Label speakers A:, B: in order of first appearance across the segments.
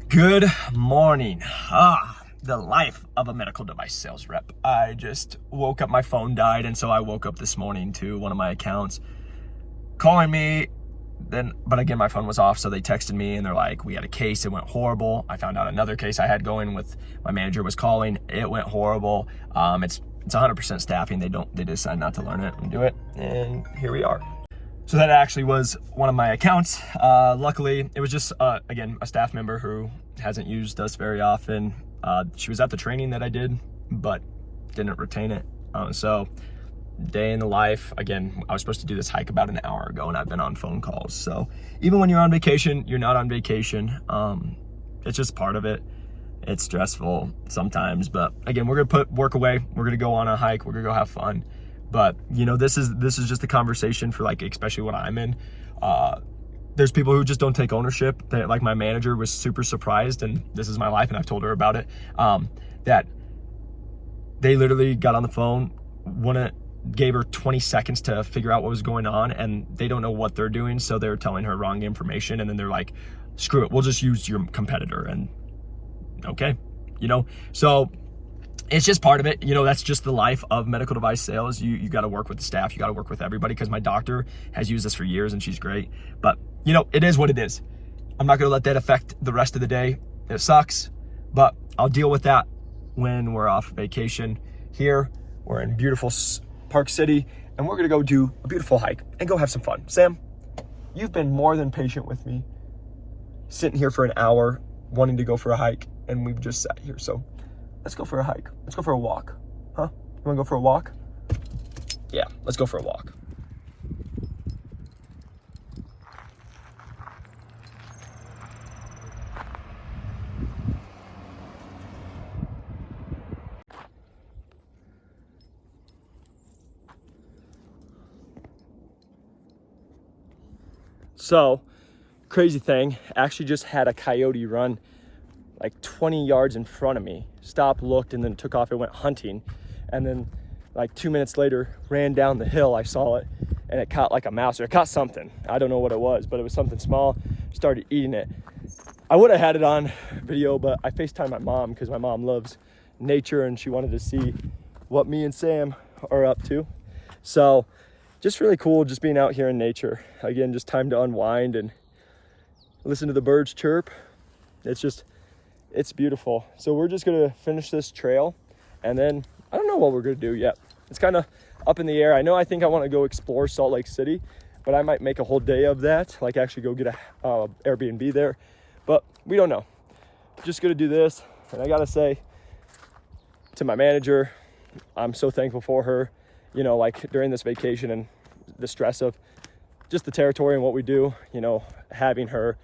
A: Good morning. The life of a medical device sales rep. I just woke up, my phone died, and so I woke up this morning to one of my accounts calling me. But again, my phone was off, so they texted me and they're like, we had a case, it went horrible. I found out another case I had going with my manager was calling, it went horrible. It's 100% staffing. They decide not to learn it and do it, and here we are. So that actually was one of my accounts. Luckily, it was just, again, a staff member who hasn't used us very often. She was at the training that I did, but didn't retain it. So day in the life, again, I was supposed to do this hike about an hour ago and I've been on phone calls. So even when you're on vacation, you're not on vacation. It's just part of it. It's stressful sometimes, but again, we're gonna put work away. We're gonna go on a hike. We're gonna go have fun. But you know, this is just a conversation for, like, especially what I'm in. There's people who just don't take ownership. Like my manager was super surprised, and this is my life, and I've told her about it, that they literally got on the phone, gave her 20 seconds to figure out what was going on, and they don't know what they're doing, so they're telling her wrong information, and then they're like, screw it, we'll just use your competitor. And okay, you know, so it's just part of it. You know, that's just the life of medical device sales. You got to work with the staff. You got to work with everybody, because my doctor has used this for years and she's great. But you know, it is what it is. I'm not going to let that affect the rest of the day. It sucks, but I'll deal with that when we're off vacation. Here, we're in beautiful Park City, and we're going to go do a beautiful hike and go have some fun. Sam, you've been more than patient with me, sitting here for an hour wanting to go for a hike, and we've just sat here. So let's go for a hike. Let's go for a walk. Huh? You want to go for a walk? Yeah, let's go for a walk. So, crazy thing, actually just had a coyote run like 20 yards in front of me, stopped, looked, and then took off. It went hunting, and then like 2 minutes later ran down the hill. I saw it, and it caught like a mouse, or it caught something. I don't know what it was, but it was something small. Started eating it. I would have had it on video, but I FaceTimed my mom, because my mom loves nature and she wanted to see what me and Sam are up to. So just really cool, just being out here in nature. Again, just time to unwind and listen to the birds chirp. It's beautiful. So we're just gonna finish this trail, and then I don't know what we're gonna do yet. It's kind of up in the air. I think I want to go explore Salt Lake City, but I might make a whole day of that, like actually go get a Airbnb there, but we don't know. Just gonna do this. And I gotta say to my manager, I'm so thankful for her, you know, like during this vacation and the stress of just the territory and what we do, you know, having her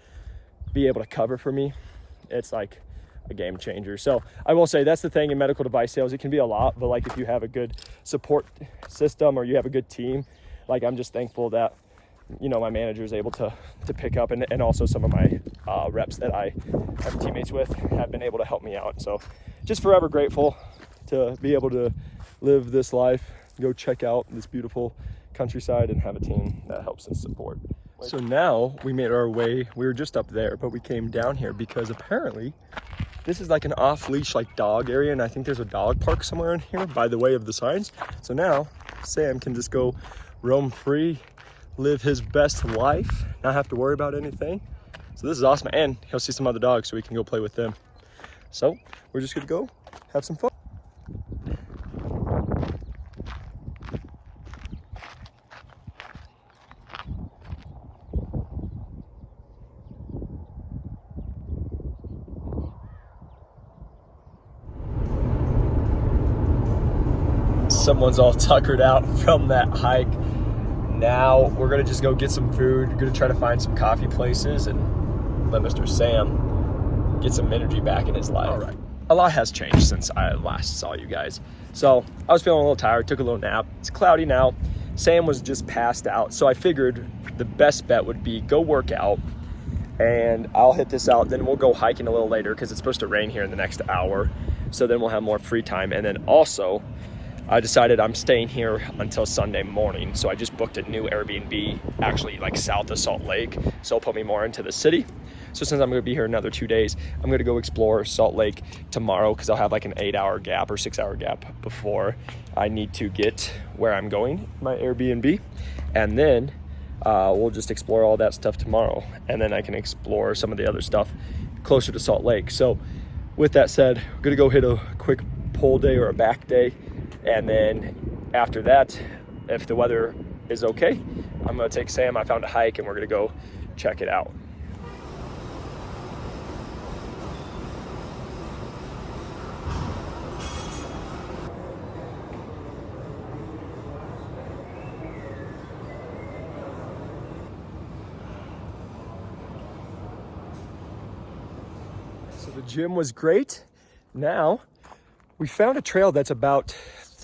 A: be able to cover for me, it's like a game changer. So I will say that's the thing in medical device sales. It can be a lot, but like if you have a good support system or you have a good team, like I'm just thankful that, you know, my manager is able to pick up, and also some of my reps that I have teammates with have been able to help me out. So just forever grateful to be able to live this life, go check out this beautiful countryside, and have a team that helps and support. So now we made our way, we were just up there, but we came down here because apparently this is like an off-leash like dog area, and I think there's a dog park somewhere in here by the way of the signs. So now Sam can just go roam free, live his best life, not have to worry about anything. So this is awesome, and he'll see some other dogs so we can go play with them. So we're just gonna go have some fun. Someone's all tuckered out from that hike. Now we're gonna just go get some food. We're gonna try to find some coffee places and let Mr. Sam get some energy back in his life. All right. A lot has changed since I last saw you guys. So I was feeling a little tired, took a little nap. It's cloudy now. Sam was just passed out. So I figured the best bet would be go work out, and I'll hit this out. Then we'll go hiking a little later because it's supposed to rain here in the next hour. So then we'll have more free time. And then also, I decided I'm staying here until Sunday morning. So I just booked a new Airbnb, actually like south of Salt Lake. So it'll put me more into the city. So since I'm going to be here another 2 days, I'm going to go explore Salt Lake tomorrow because I'll have like an 8-hour gap or 6-hour gap before I need to get where I'm going, my Airbnb. And then we'll just explore all that stuff tomorrow. And then I can explore some of the other stuff closer to Salt Lake. So with that said, we're going to go hit a quick pull day or a back day. And then after that, if the weather is okay, I'm going to take Sam. I found a hike and we're going to go check it out. So the gym was great. Now we found a trail that's about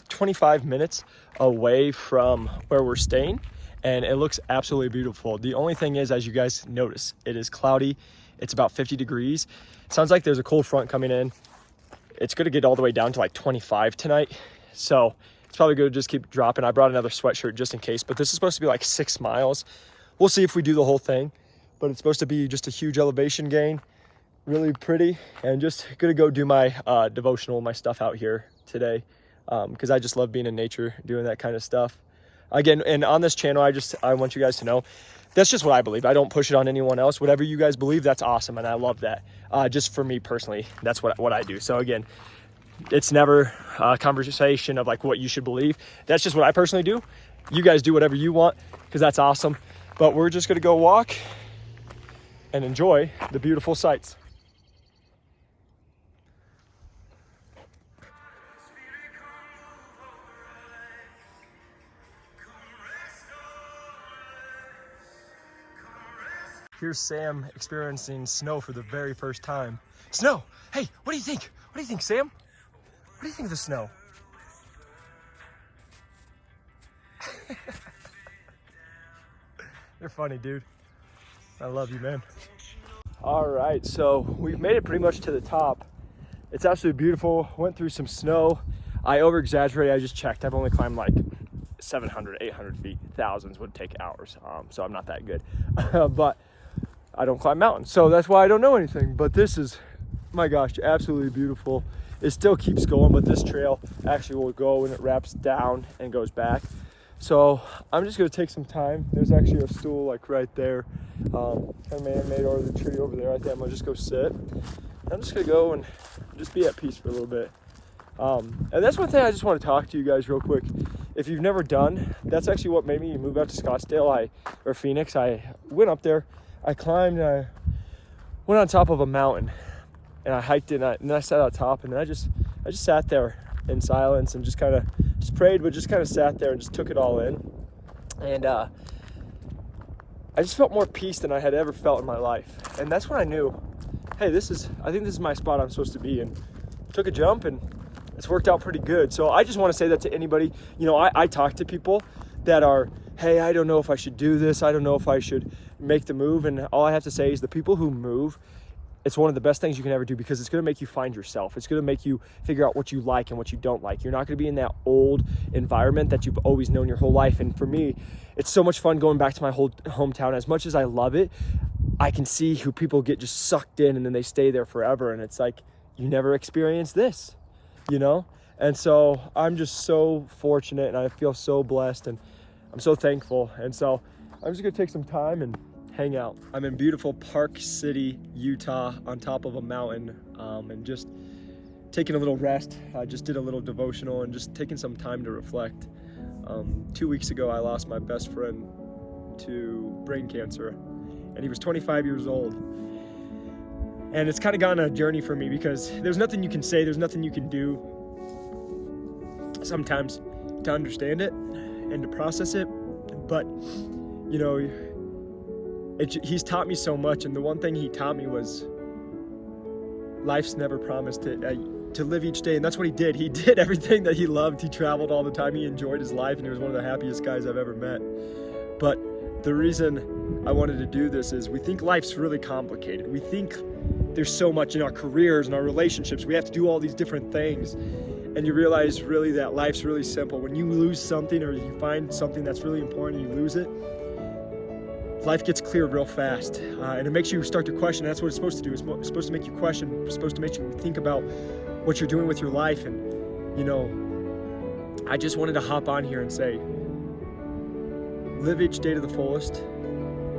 A: 25 minutes away from where we're staying, and it looks absolutely beautiful. The only thing is, as you guys notice, it is cloudy. It's about 50 degrees. Sounds like there's a cold front coming in. It's gonna get all the way down to like 25 tonight. So it's probably gonna just keep dropping. I brought another sweatshirt just in case, but this is supposed to be like 6 miles. We'll see if we do the whole thing, but it's supposed to be just a huge elevation gain. Really pretty, and just gonna go do my devotional, my stuff out here today, because I just love being in nature, doing that kind of stuff. Again, and on this channel, I want you guys to know that's just what I believe. I don't push it on anyone else. Whatever you guys believe, that's awesome, and I love that. Just for me personally, that's what I do. So again, it's never a conversation of like what you should believe. That's just what I personally do. You guys do whatever you want, because that's awesome. But we're just gonna go walk and enjoy the beautiful sights. Here's Sam experiencing snow for the very first time. Snow! Hey, what do you think? What do you think, Sam? What do you think of the snow? You're funny, dude. I love you, man. All right, so we've made it pretty much to the top. It's absolutely beautiful. Went through some snow. I over-exaggerated. I just checked. I've only climbed like 700, 800 feet. Thousands would take hours, so I'm not that good. But I don't climb mountains, so that's why I don't know anything. But this is, my gosh, absolutely beautiful. It still keeps going, but this trail actually will go and it wraps down and goes back. So I'm just gonna take some time. There's actually a stool like right there, kind of man-made over the tree over there. I think I'm gonna just go sit. I'm just gonna go and just be at peace for a little bit. And that's one thing I just want to talk to you guys real quick. If you've never done, that's actually what made me move out to Scottsdale or Phoenix. I went up there, I climbed, and I went on top of a mountain, and I hiked it, and then I sat on top, and then I just sat there in silence and just kind of prayed, but just kind of sat there and just took it all in. And I just felt more peace than I had ever felt in my life. And that's when I knew, hey, I think this is my spot I'm supposed to be in. Took a jump, and it's worked out pretty good. So I just want to say that to anybody. You know, I talk to people that are, hey, I don't know if I should do this. I don't know if I should make the move. And all I have to say is the people who move, it's one of the best things you can ever do, because it's going to make you find yourself. It's going to make you figure out what you like and what you don't like. You're not going to be in that old environment that you've always known your whole life. And for me, it's so much fun going back to my whole hometown. As much as I love it, I can see who people get just sucked in and then they stay there forever. And it's like, you never experienced this, you know? And so I'm just so fortunate, and I feel so blessed, and I'm so thankful. And so I'm just gonna take some time and hang out. I'm in beautiful Park City, Utah, on top of a mountain, and just taking a little rest. I just did a little devotional and just taking some time to reflect. 2 weeks ago, I lost my best friend to brain cancer, and he was 25 years old. And it's kind of gone a journey for me, because there's nothing you can say, there's nothing you can do sometimes to understand it and to process it. But, you know, he's taught me so much, and the one thing he taught me was life's never promised to live each day. And that's what he did. He did everything that he loved. He traveled all the time. He enjoyed his life, and he was one of the happiest guys I've ever met. But the reason I wanted to do this is we think life's really complicated. We think there's so much in our careers and our relationships. We have to do all these different things. And you realize really that life's really simple. When you lose something, or you find something that's really important and you lose it,
B: life gets cleared real fast, and it makes you start to question. That's what it's supposed to do. It's supposed to make you question. It's supposed to make you think about what you're doing with your life. And, you know, I just wanted to hop on here and say, live each day to the fullest,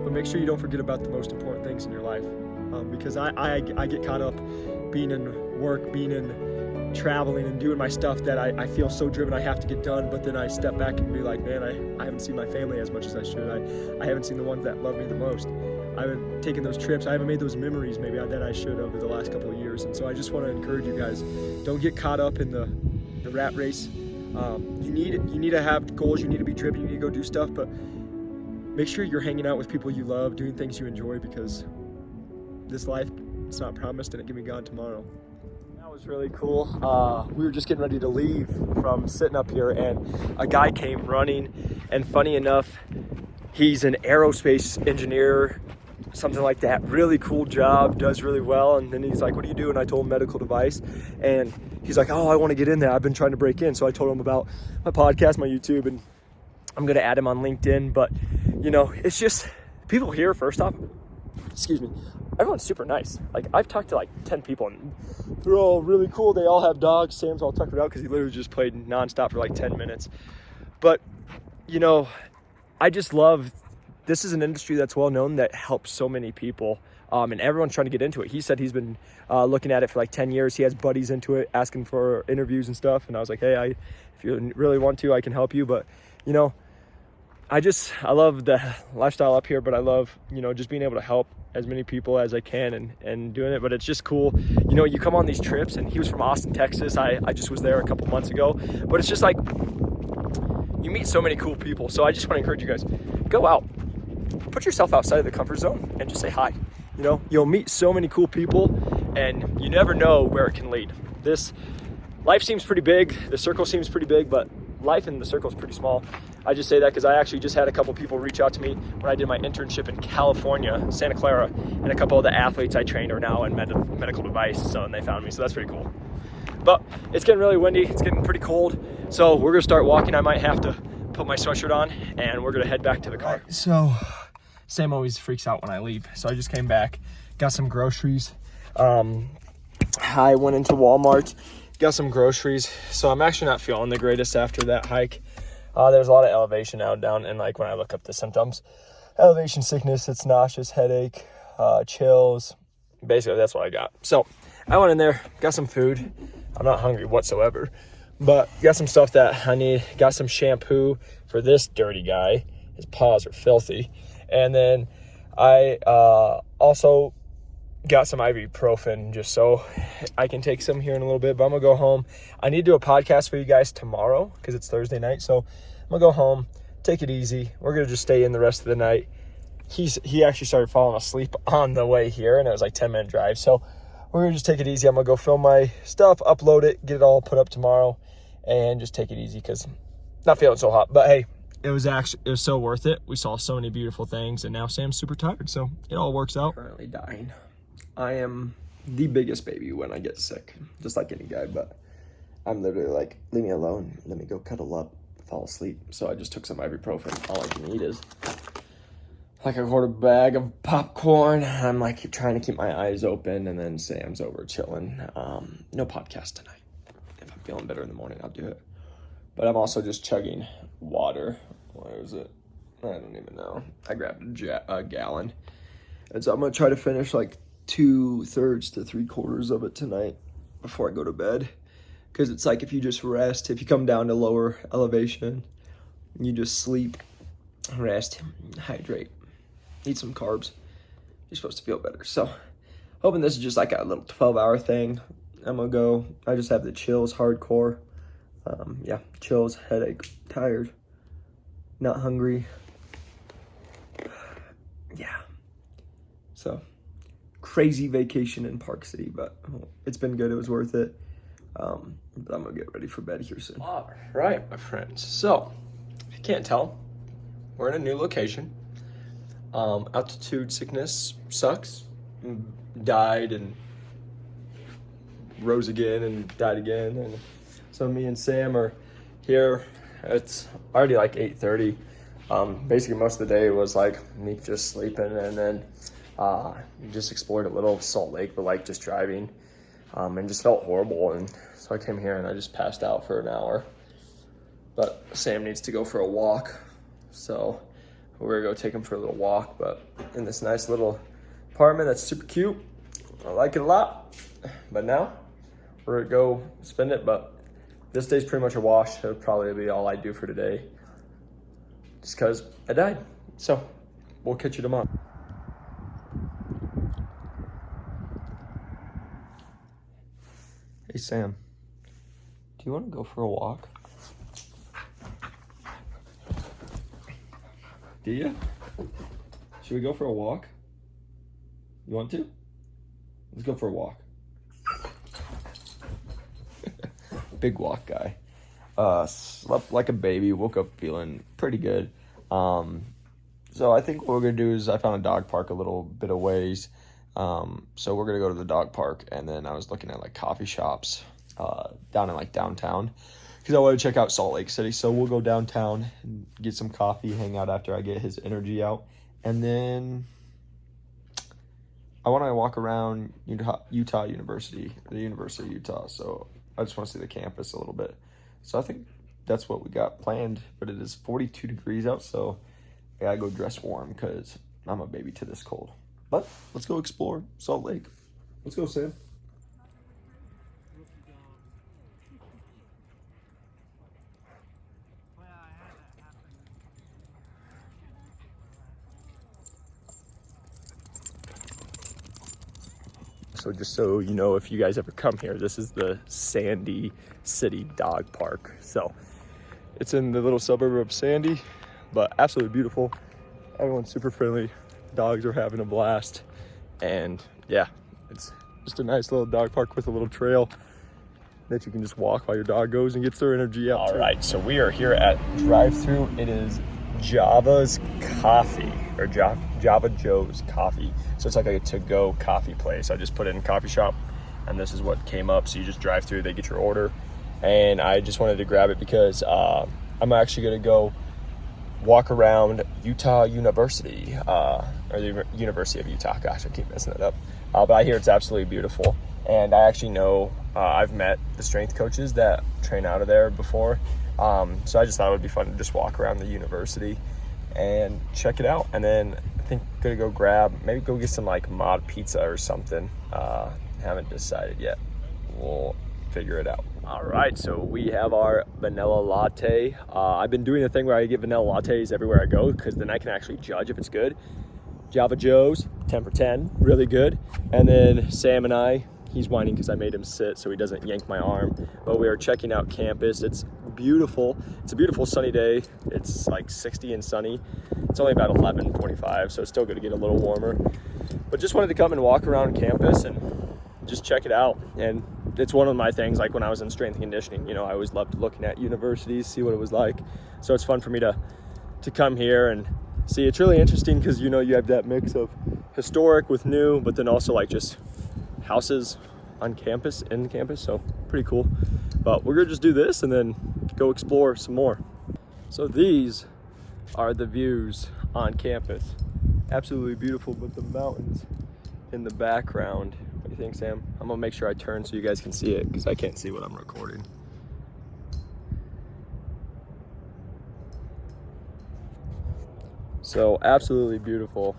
B: but make sure you don't forget about the most important things in your life. Because I get caught up being in work, being in traveling and doing my stuff that I feel so driven I have to get done, but then I step back and be like, man, I haven't seen my family as much as I should. I haven't seen the ones that love me the most. I haven't taken those trips. I haven't made those memories maybe that I should over the last couple of years. And so I just want to encourage you guys, don't get caught up in the rat race. You need to have goals, you need to be driven, you need to go do stuff, but make sure you're hanging out with people you love, doing things you enjoy, because this life, it's not promised and it can be gone tomorrow. That was really cool. We were just getting ready to leave from sitting up here, and a guy came running, and funny enough, he's an aerospace engineer, something like that. Really cool job, does really well. And then he's like, what do you do? And I told him medical device, and he's like, oh, I want to get in there. I've been trying to break in. So I told him about my podcast, my YouTube, and I'm going to add him on LinkedIn. But, you know, it's just people here, first off, excuse me, everyone's super nice. Like, I've talked to like 10 people, and they're all really cool. They all have dogs. Sam's all tuckered out because he literally just played nonstop for like 10 minutes. But, you know, I just love, this is an industry that's well known that helps so many people, and everyone's trying to get into it. He said he's been looking at it for like 10 years. He has buddies into it, asking for interviews and stuff. And I was like, hey, if you really want to, I can help you. But, you know, I love the lifestyle up here, but I love, you know, just being able to help as many people as I can and doing it. But it's just cool. You know, you come on these trips, and he was from Austin, Texas. I just was there a couple months ago, but it's just like, you meet so many cool people. So I just want to encourage you guys, go out, put yourself outside of the comfort zone and just say hi. You know, you'll meet so many cool people, and you never know where it can lead. This life seems pretty big. The circle seems pretty big, but life in the circle is pretty small. I just say that because I actually just had a couple people reach out to me when I did my internship in California, Santa Clara, and a couple of the athletes I trained are now in medical device. So, and they found me. So that's pretty cool. But it's getting really windy. It's getting pretty cold. So we're going to start walking. I might have to put my sweatshirt on, and we're going to head back to the car. Right, so Sam always freaks out when I leave. So I just came back, got some groceries. I went into Walmart, got some groceries. So I'm actually not feeling the greatest after that hike. There's a lot of elevation now down, and like when I look up the symptoms, elevation sickness, it's nauseous, headache, chills. Basically, that's what I got. So I went in there, got some food. I'm not hungry whatsoever, but got some stuff that I need. Got some shampoo for this dirty guy. His paws are filthy. And then I also got some ibuprofen just so I can take some here in a little bit, but I'm gonna go home. I need to do a podcast for you guys tomorrow because it's Thursday night. So I'm gonna go home, take it easy. We're gonna just stay in the rest of the night. He actually started falling asleep on the way here, and it was like 10-minute drive. So we're gonna just take it easy. I'm gonna go film my stuff, upload it, get it all put up tomorrow, and just take it easy because I'm not feeling so hot. But hey, it was so worth it. We saw so many beautiful things, and now Sam's super tired, so it all works out. Currently dying. I am the biggest baby when I get sick, just like any guy, but I'm literally like, leave me alone, let me go cuddle up, fall asleep. So I just took some ibuprofen. All I can eat is like a quarter bag of popcorn. I'm like trying to keep my eyes open, and then Sam's over chilling. No podcast tonight. If I'm feeling better in the morning, I'll do it. But I'm also just chugging water. Where is it? I don't even know. I grabbed a gallon. And so I'm going to try to finish like 2/3 to 3/4 of it tonight before I go to bed. Because it's like if you just rest, if you come down to lower elevation, you just sleep, rest, hydrate, eat some carbs, you're supposed to feel better. So hoping this is just like a little 12-hour thing. I'm going to go. I just have the chills hardcore. Yeah, chills, headache, tired, not hungry. Yeah. So, crazy vacation in Park City, but it's been good. It was worth it. But I'm going to get ready for bed here soon. All right, my friends. So, if you can't tell, we're in a new location. Altitude sickness sucks. Died and rose again and died again. And so me and Sam are here. It's already like 8:30.
A: Basically most of the day was like me just sleeping, and then just explored a little Salt Lake, but like just driving, and just felt horrible. And so I came here and I just passed out for an hour. But Sam needs to go for a walk, so we're gonna go take him for a little walk, but in this nice little apartment that's super cute. I like it a lot. But now we're gonna go spend it, but this day's pretty much a wash. It'll probably be all I do for today, just because I died. So we'll catch you tomorrow. Hey Sam, do you want to go for a walk? Do you? Should we go for a walk? You want to? Let's go for a walk. Big walk guy. Slept like a baby, woke up feeling pretty good. So I think what we're gonna do is I found a dog park a little bit of ways. So we're gonna go to the dog park, and then I was looking at like coffee shops down in like downtown, because I want to check out Salt Lake City. So we'll go downtown and get some coffee, hang out after I get his energy out, and then I want to walk around Utah University, the University of Utah. So I just want to see the campus a little bit. So I think that's what we got planned, but it is 42 degrees out, so I gotta go dress warm because I'm a baby to this cold. But let's go explore Salt Lake. Let's go, Sam. So just so you know, if you guys ever come here, this is the Sandy City Dog Park. So it's in the little suburb of Sandy, but absolutely beautiful. Everyone's super friendly. Dogs are having a blast. And yeah, it's just a nice little dog park with a little trail that you can just walk while your dog goes and gets their energy out. All right, so we are here at drive-thru. It is Java's Coffee, or Java Joe's Coffee. So it's like a to-go coffee place. I just put it in coffee shop, and this is what came up. So you just drive through, they get your order, and I just wanted to grab it because I'm actually gonna go walk around Utah University, or the University of Utah. Gosh, I keep messing it up. But I hear it's absolutely beautiful, and I actually know I've met the strength coaches that train out of there before. So I just thought it would be fun to just walk around the university and check it out. And then I think gonna go maybe go get some like mod pizza or something. Haven't decided yet. We'll figure it out. All right, so we have our vanilla latte. I've been doing the thing where I get vanilla lattes everywhere I go, because then I can actually judge if it's good. Java Joe's, 10 for 10, really good. And then Sam and I, he's whining because I made him sit so he doesn't yank my arm. But we are checking out campus. It's beautiful. It's a beautiful sunny day. It's like 60 and sunny. It's only about 11:45, so it's still going to get a little warmer. But just wanted to come and walk around campus and just check it out. And it's one of my things, like when I was in strength and conditioning, you know, I always loved looking at universities, see what it was like. So it's fun for me to come here and see. It's really interesting because, you know, you have that mix of historic with new, but then also like just houses on campus, in campus. So pretty cool. But we're gonna just do this and then go explore some more. So these are the views on campus. Absolutely beautiful, but the mountains in the background. What do you think, Sam? I'm gonna make sure I turn so you guys can see it, because I can't see what I'm recording. So absolutely beautiful.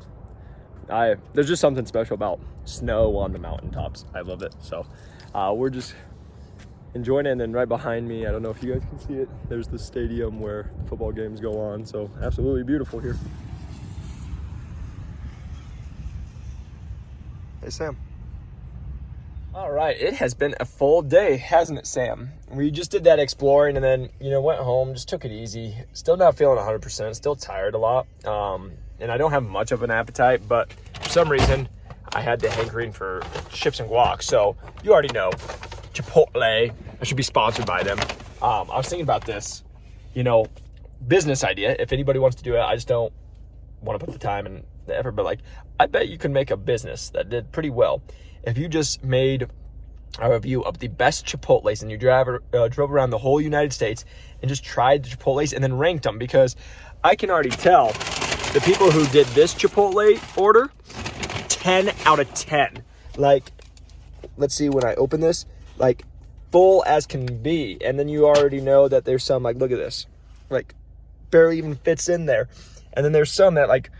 A: There's just something special about snow on the mountaintops. I love it. So we're just enjoying it. And then right behind me, I don't know if you guys can see it, there's the stadium where football games go on. So absolutely beautiful here. Hey, Sam. All right, it has been a full day, hasn't it, Sam? We just did that exploring and then, you know, went home, just took it easy. Still not feeling 100%, still tired a lot. And I don't have much of an appetite, but for some reason, I had the hankering for chips and guac. So you already know, Chipotle, I should be sponsored by them. I was thinking about this, you know, business idea. If anybody wants to do it, I just don't want to put the time and the effort, but like, I bet you can make a business that did pretty well if you just made a review of the best Chipotles and you drove around the whole United States and just tried the Chipotles and then ranked them. Because I can already tell the people who did this Chipotle order, 10 out of 10. Like, let's see when I open this, like full as can be. And then you already know that there's some, like, look at this, like barely even fits in there. And then there's some that, like,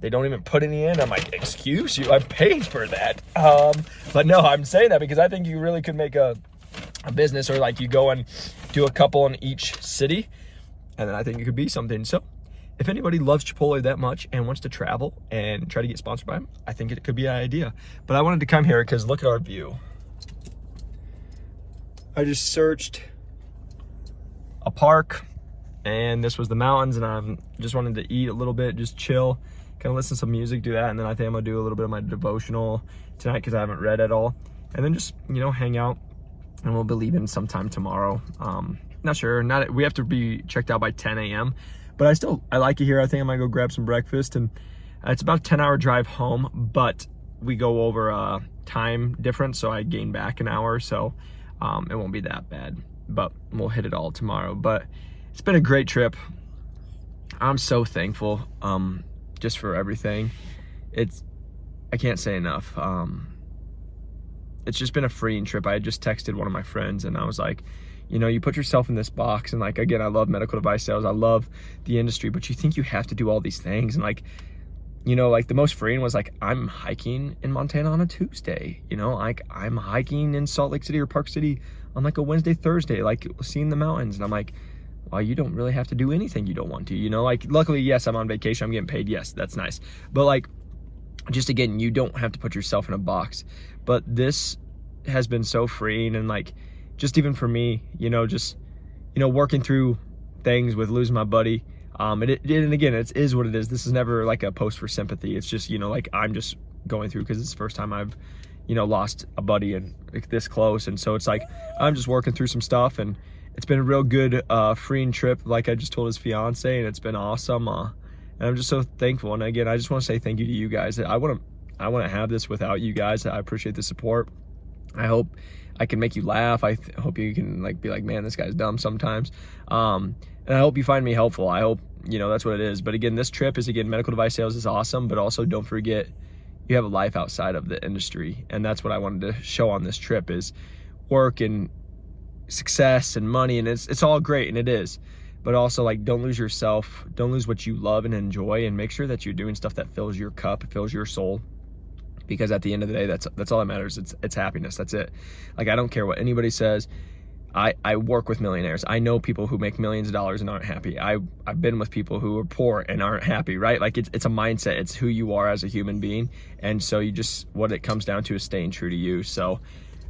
A: they don't even put any in. I'm like, excuse you, I'm paying for that. But no, I'm saying that because I think you really could make a business, or like you go and do a couple in each city, and then I think it could be something. So if anybody loves Chipotle that much and wants to travel and try to get sponsored by them, I think it could be an idea. But I wanted to come here because look at our view. I just searched a park, and this was the mountains, and I just wanted to eat a little bit, just chill, kind of listen to some music, do that, and then I think I'm gonna do a little bit of my devotional tonight because I haven't read at all, and then just, you know, hang out, and we'll be leaving sometime tomorrow. Not sure, we have to be checked out by 10 a.m., but I like it here. I think I'm gonna go grab some breakfast, and it's about a 10-hour drive home, but we go over a time difference, so I gain back an hour, so it won't be that bad, but we'll hit it all tomorrow. But it's been a great trip. I'm so thankful just for everything. I can't say enough. It's just been a freeing trip. I had just texted one of my friends, and I was like, you know, you put yourself in this box, and like, again, I love medical device sales, I love the industry, but you think you have to do all these things, and like, you know, like the most freeing was like, I'm hiking in Montana on a Tuesday, you know, like I'm hiking in Salt Lake City or Park City on like a Wednesday, Thursday, like seeing the mountains. And I'm like, well, you don't really have to do anything you don't want to, you know, like luckily, yes, I'm on vacation, I'm getting paid. Yes, that's nice. But like, just again, you don't have to put yourself in a box. But this has been so freeing, and like, just even for me, you know, just, you know, working through things with losing my buddy. And again, it is what it is. This is never like a post for sympathy. It's just, you know, like I'm just going through, because it's the first time I've, you know, lost a buddy and like this close. And so it's like, I'm just working through some stuff, and it's been a real good, freeing trip. Like I just told his fiance, and it's been awesome. And I'm just so thankful. And again, I just want to say thank you to you guys. I want to have this without you guys. I appreciate the support. I hope I can make you laugh. I hope you can like be like, man, this guy's dumb sometimes. And I hope you find me helpful. I hope, you know, that's what it is. But again, this trip is, again, medical device sales is awesome, but also don't forget you have a life outside of the industry. And that's what I wanted to show on this trip, is work and success and money. And it's all great, and it is. But also, like, don't lose yourself. Don't lose what you love and enjoy, and make sure that you're doing stuff that fills your cup, fills your soul. Because at the end of the day, that's all that matters. It's happiness. That's it. Like, I don't care what anybody says. I work with millionaires. I know people who make millions of dollars and aren't happy. I've been with people who are poor and aren't happy, right? Like, it's a mindset. It's who you are as a human being. And so what it comes down to is staying true to you. So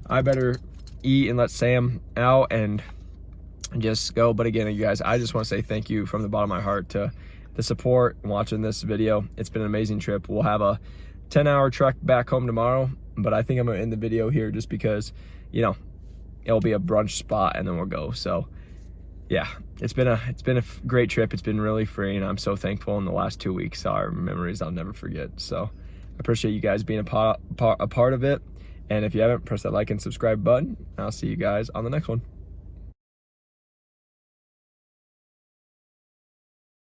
A: I better eat and let Sam out and just go. But again, you guys, I just want to say thank you from the bottom of my heart to the support and watching this video. It's been an amazing trip. We'll have a 10-hour trek back home tomorrow, but I think I'm gonna end the video here just because, you know, it'll be a brunch spot and then we'll go. So yeah, it's been a great trip. It's been really freeing. I'm so thankful. In the last 2 weeks are memories I'll never forget. So I appreciate you guys being a part of it. And if you haven't, press that like and subscribe button. I'll see you guys on the next one.